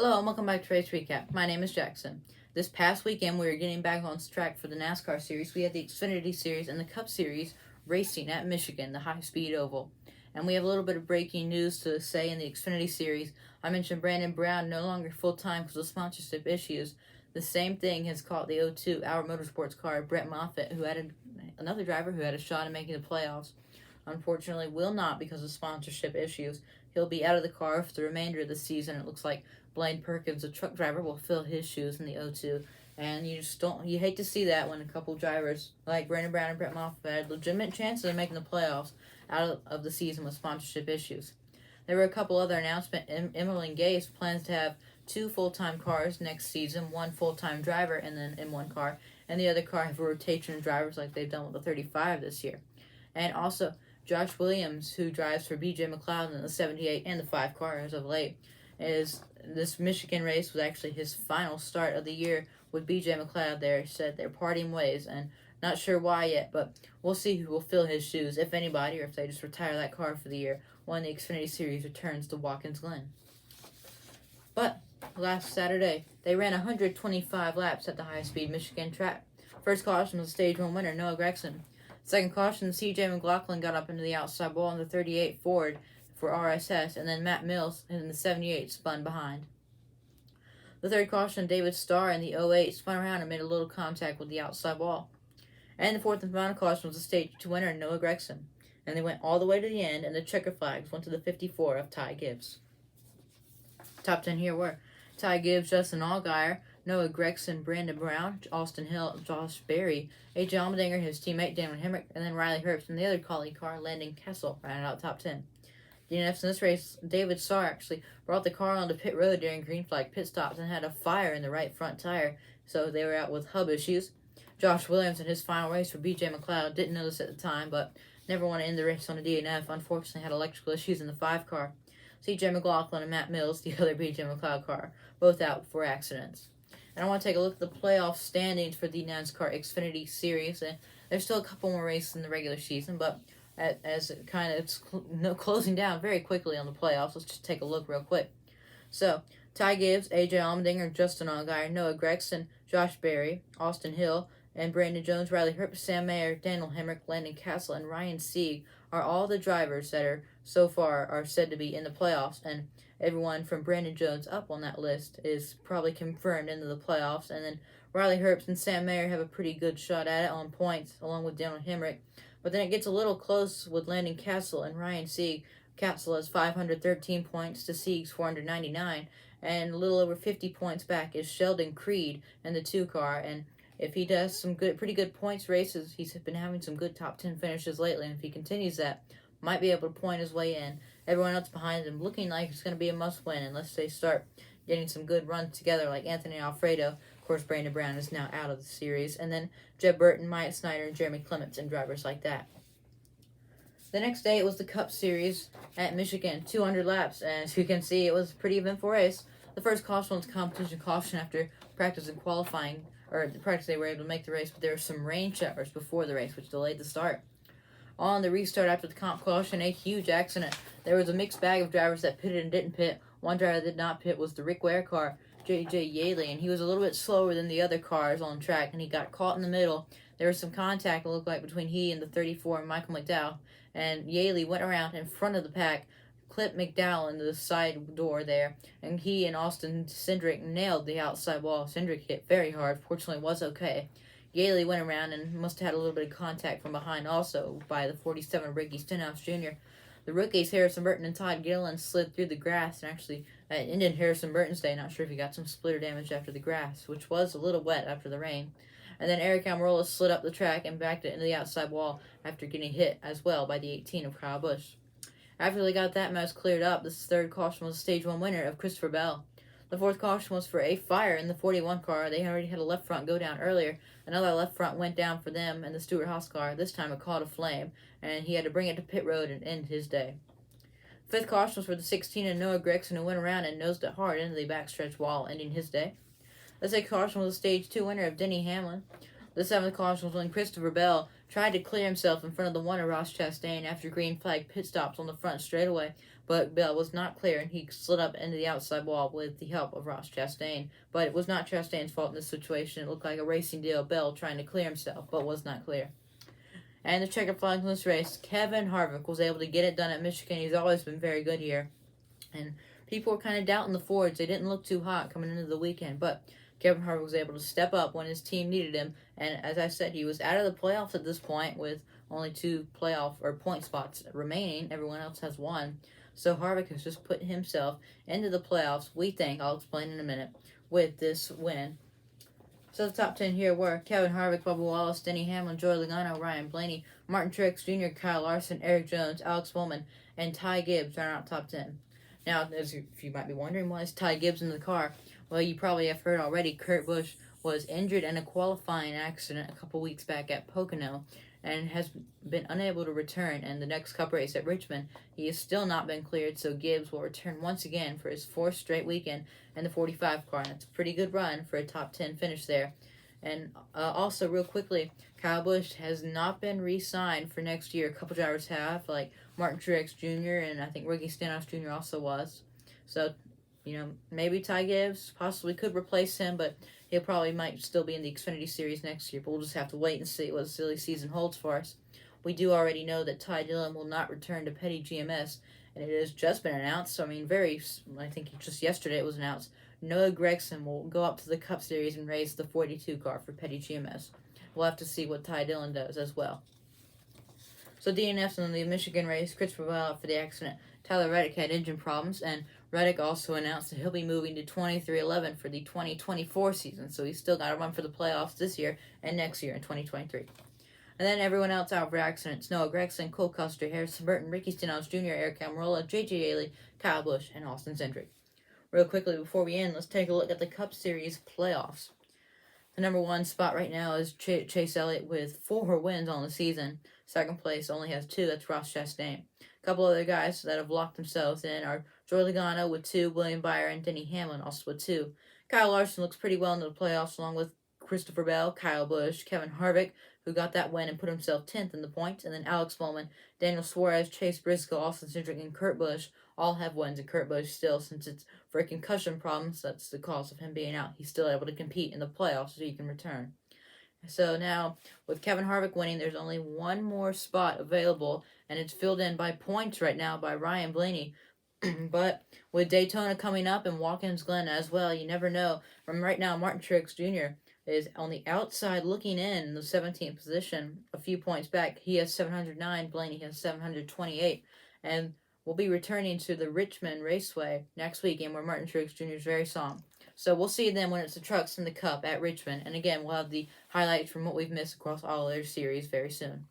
Hello and welcome back to Race Recap. My name is Jackson. This past weekend we were getting back on track for the NASCAR series. We had the Xfinity series and the Cup series racing at Michigan, the high-speed oval. And we have a little bit of breaking news to say in the Xfinity series. I mentioned Brandon Brown no longer full-time because of sponsorship issues. The same thing has caught the 02 Our Motorsports car, Brett Moffitt, who had another driver who had a shot at making the playoffs. Unfortunately, will not because of sponsorship issues. He'll be out of the car for the remainder of the season. It looks like Blaine Perkins, a truck driver, will fill his shoes in the 02. And you hate to see that when a couple drivers like Brandon Brown and Brett Moffitt had legitimate chances of making the playoffs out of the season with sponsorship issues. There were a couple other announcements. Emily Gase plans to have 2 full-time cars next season, 1 full-time driver and then in 1 car, and the other car have a rotation of drivers like they've done with the 35 this year. And also, Josh Williams, who drives for B.J. McLeod in the 78 and the 5 car as of late, this Michigan race was actually his final start of the year with B.J. McLeod there. He said they're parting ways, and not sure why yet, but we'll see who will fill his shoes, if anybody, or if they just retire that car for the year when the Xfinity Series returns to Watkins Glen. But last Saturday, they ran 125 laps at the high-speed Michigan track. First caution was Stage 1 winner, Noah Gragson. Second caution, C.J. McLaughlin got up into the outside wall in the 38 Ford for RSS, and then Matt Mills in the 78 spun behind. The third caution, David Starr in the 08 spun around and made a little contact with the outside wall. And the fourth and final caution was the Stage 2 winner, Noah Gragson. And they went all the way to the end, and the checker flags went to the 54 of Ty Gibbs. Top 10 here were Ty Gibbs, Justin Allgaier, Noah Gragson, Brandon Brown, Austin Hill, Josh Berry, A.J. Allmendinger, his teammate Daniel Hemrick, and then Riley Herbst in the other collie car, Landon Kessel, rounded out top 10. DNFs in this race, David Starr actually brought the car onto pit road during green flag pit stops and had a fire in the right front tire, so they were out with hub issues. Josh Williams in his final race for B.J. McLeod didn't notice at the time, but never want to end the race on a DNF. Unfortunately, had electrical issues in the 5 car. C.J. McLaughlin and Matt Mills, the other B.J. McLeod car, both out for accidents. And I want to take a look at the playoff standings for the NASCAR Xfinity Series. And there's still a couple more races in the regular season, but as it kind of it's closing down very quickly on the playoffs, let's just take a look real quick. So, Ty Gibbs, A.J. Allmendinger, Justin Allgaier, Noah Gragson, Josh Berry, Austin Hill, and Brandon Jones, Riley Herbst, Sam Mayer, Daniel Hemrick, Landon Castle, and Ryan Sieg are all the drivers that are so far are said to be in the playoffs, and everyone from Brandon Jones up on that list is probably confirmed into the playoffs. And then Riley Herbst and Sam Mayer have a pretty good shot at it on points, along with Daniel Hemrick. But then it gets a little close with Landon Castle and Ryan Sieg. Castle has 513 points to Sieg's 499, and a little over 50 points back is Sheldon Creed in the 2 car. And if he does some pretty good points races, he's been having some good top 10 finishes lately, and if he continues that, might be able to point his way in. Everyone else behind him looking like it's going to be a must-win unless they start getting some good runs together like Anthony Alfredo. Of course, Brandon Brown is now out of the series. And then Jeb Burton, Myatt Snyder, and Jeremy Clements and drivers like that. The next day, it was the Cup Series at Michigan, 200 laps. And as you can see, it was a pretty eventful race. The first caution was competition caution after practice and qualifying, or the practice they were able to make the race, but there were some rain showers before the race, which delayed the start. On the restart after the comp caution, a huge accident. There was a mixed bag of drivers that pitted and didn't pit. One driver that did not pit was the Rick Ware car, J.J. Yaley, and he was a little bit slower than the other cars on track, and he got caught in the middle. There was some contact, it looked like, between he and the 34 and Michael McDowell, and Yaley went around in front of the pack, clipped McDowell into the side door there, and he and Austin Cindric nailed the outside wall. Cindric hit very hard, fortunately was okay. Yaley went around and must have had a little bit of contact from behind also by the 47 Ricky Stenhouse Jr. The rookies, Harrison Burton and Todd Gilliland, slid through the grass, and actually ended Harrison Burton's day. Not sure if he got some splitter damage after the grass, which was a little wet after the rain. And then Eric Almirola slid up the track and backed it into the outside wall after getting hit as well by the 18 of Kyle Busch. After they got that mess cleared up, this third caution was Stage 1 winner of Christopher Bell. The fourth caution was for a fire in the 41 car. They already had a left front go down earlier. Another left front went down for them and the Stewart-Haas car. This time it caught a flame, and he had to bring it to pit road and end his day. Fifth caution was for the 16 of Noah Gragson, who went around and nosed it hard into the backstretch wall, ending his day. The sixth caution was the Stage 2 winner of Denny Hamlin. The seventh caution was when Christopher Bell tried to clear himself in front of the one of Ross Chastain after green flag pit stops on the front straightaway, but Bell was not clear, and he slid up into the outside wall with the help of Ross Chastain. But it was not Chastain's fault in this situation. It looked like a racing deal, Bell trying to clear himself, but was not clear. And the checkered flag in this race, Kevin Harvick was able to get it done at Michigan. He's always been very good here. And people were kind of doubting the Fords. They didn't look too hot coming into the weekend, but Kevin Harvick was able to step up when his team needed him. And as I said, he was out of the playoffs at this point with only 2 playoff or point spots remaining. Everyone else has 1. So Harvick has just put himself into the playoffs, we think, I'll explain in a minute, with this win. So the top 10 here were Kevin Harvick, Bubba Wallace, Denny Hamlin, Joey Logano, Ryan Blaney, Martin Truex Jr., Kyle Larson, Eric Jones, Alex Bowman, and Ty Gibbs are not top 10. Now, if you might be wondering, why is Ty Gibbs in the car? Well, you probably have heard already, Kurt Busch was injured in a qualifying accident a couple weeks back at Pocono and has been unable to return. And the next Cup race at Richmond, he has still not been cleared, so Gibbs will return once again for his 4th straight weekend in the 45 car. And that's a pretty good run for a top 10 finish there. And also, real quickly, Kyle Busch has not been re-signed for next year. A couple drivers have, like Martin Truex Jr., and I think Ricky Stenhouse Jr. also was. So, maybe Ty Gibbs possibly could replace him, but he'll probably might still be in the Xfinity Series next year. But we'll just have to wait and see what the silly season holds for us. We do already know that Ty Dillon will not return to Petty GMS, and it has just been announced. So, I think just yesterday it was announced. Noah Gragson will go up to the Cup Series and race the 42 car for Petty GMS. We'll have to see what Ty Dillon does as well. So DNFs in the Michigan race, Christopher Bell out for the accident. Tyler Reddick had engine problems, and Reddick also announced that he'll be moving to 2311 for the 2024 season. So he's still got to run for the playoffs this year and next year in 2023. And then everyone else out for accidents: Noah Gragson, Cole Custer, Harrison Burton, Ricky Stenhouse Jr., Eric Almirola, J.J. Haley, Kyle Busch, and Austin Cindric. Real quickly before we end, let's take a look at the Cup Series playoffs. The number 1 spot right now is Chase Elliott with 4 wins on the season. Second place only has 2. That's Ross Chastain. A couple other guys that have locked themselves in are Joey Logano with 2, William Byron, and Denny Hamlin also with 2. Kyle Larson looks pretty well into the playoffs along with Christopher Bell, Kyle Busch, Kevin Harvick, who got that win and put himself 10th in the points, and then Alex Bowman, Daniel Suarez, Chase Briscoe, Austin Cindric, and Kurt Busch all have wins, and Kurt Busch still, since it's for concussion problems, that's the cause of him being out, he's still able to compete in the playoffs so he can return. So now, with Kevin Harvick winning, there's only 1 more spot available, and it's filled in by points right now by Ryan Blaney. But with Daytona coming up and Watkins Glen as well, you never know. From right now, Martin Truex Jr. is on the outside looking in the 17th position, a few points back. He has 709, Blaney has 728, and we'll be returning to the Richmond Raceway next weekend where Martin Truex Jr. is very strong. So we'll see them when it's the trucks in the Cup at Richmond. And again, we'll have the highlights from what we've missed across all other series very soon.